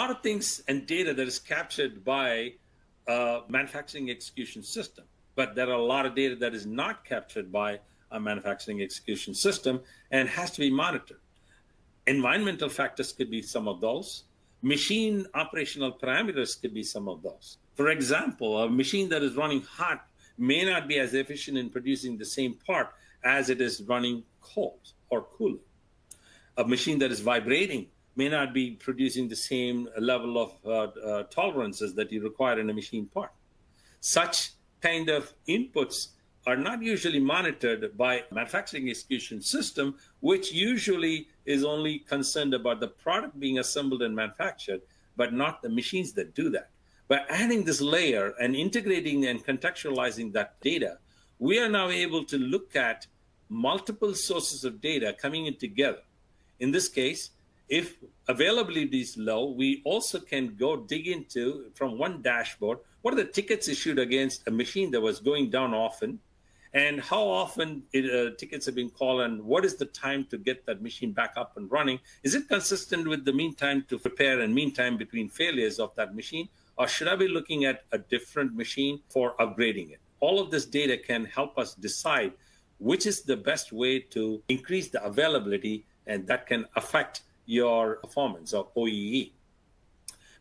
lot of things and data that is captured by a manufacturing execution system, but there are a lot of data that is not captured by a manufacturing execution system and has to be monitored. Environmental factors could be some of those. Machine operational parameters could be some of those. For example, a machine that is running hot may not be as efficient in producing the same part as it is running cold or cooling. A machine that is vibrating may not be producing the same level of tolerances that you require in a machine part. Such kind of inputs are not usually monitored by manufacturing execution system, which usually is only concerned about the product being assembled and manufactured, but not the machines that do that. By adding this layer and integrating and contextualizing that data, we are now able to look at multiple sources of data coming in together. In this case, if availability is low, we also can go dig into, from one dashboard, what are the tickets issued against a machine that was going down often, and how often tickets have been called, and what is the time to get that machine back up and running? Is it consistent with the mean time to repair and mean time between failures of that machine? Or should I be looking at a different machine for upgrading it? All of this data can help us decide which is the best way to increase the availability, and that can affect your performance of OEE.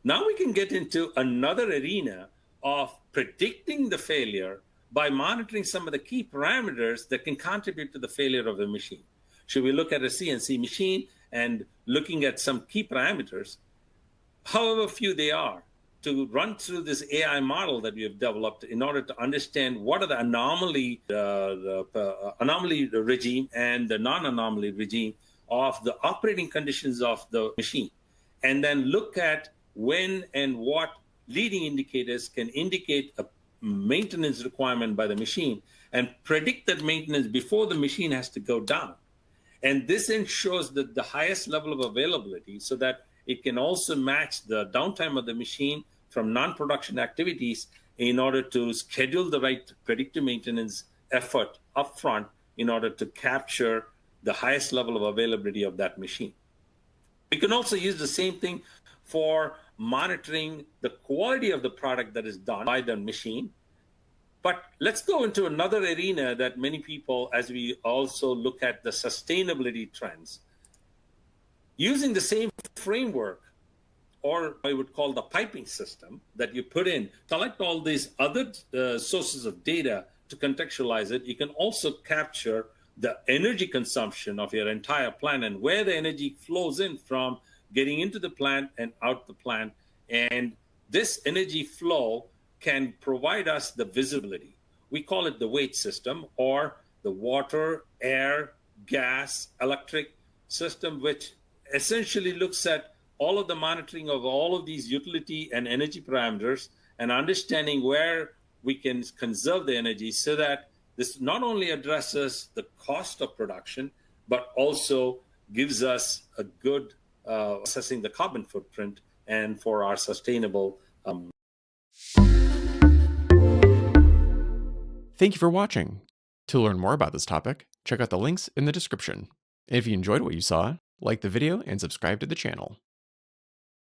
Now we can get into another arena of predicting the failure by monitoring some of the key parameters that can contribute to the failure of the machine. Should we look at a CNC machine and looking at some key parameters, however few they are, to run through this AI model that we have developed in order to understand what are the anomaly, anomaly regime and the non-anomaly regime of the operating conditions of the machine, and then look at when and what leading indicators can indicate a maintenance requirement by the machine and predict that maintenance before the machine has to go down. And this ensures that the highest level of availability so that it can also match the downtime of the machine from non-production activities in order to schedule the right predictive maintenance effort upfront in order to capture the highest level of availability of that machine. We can also use the same thing for monitoring the quality of the product that is done by the machine. But let's go into another arena that many people, as we also look at the sustainability trends. Using the same framework, or I would call the piping system that you put in, collect all these other sources of data to contextualize it. You can also capture the energy consumption of your entire plant and where the energy flows in from getting into the plant and out the plant. And this energy flow can provide us the visibility. We call it the weight system, or the water, air, gas, electric system, which essentially looks at all of the monitoring of all of these utility and energy parameters and understanding where we can conserve the energy so that this not only addresses the cost of production, but also gives us a good assessing the carbon footprint and for our sustainable. Thank you for watching. To learn more about this topic, check out the links in the description. And if you enjoyed what you saw, like the video and subscribe to the channel.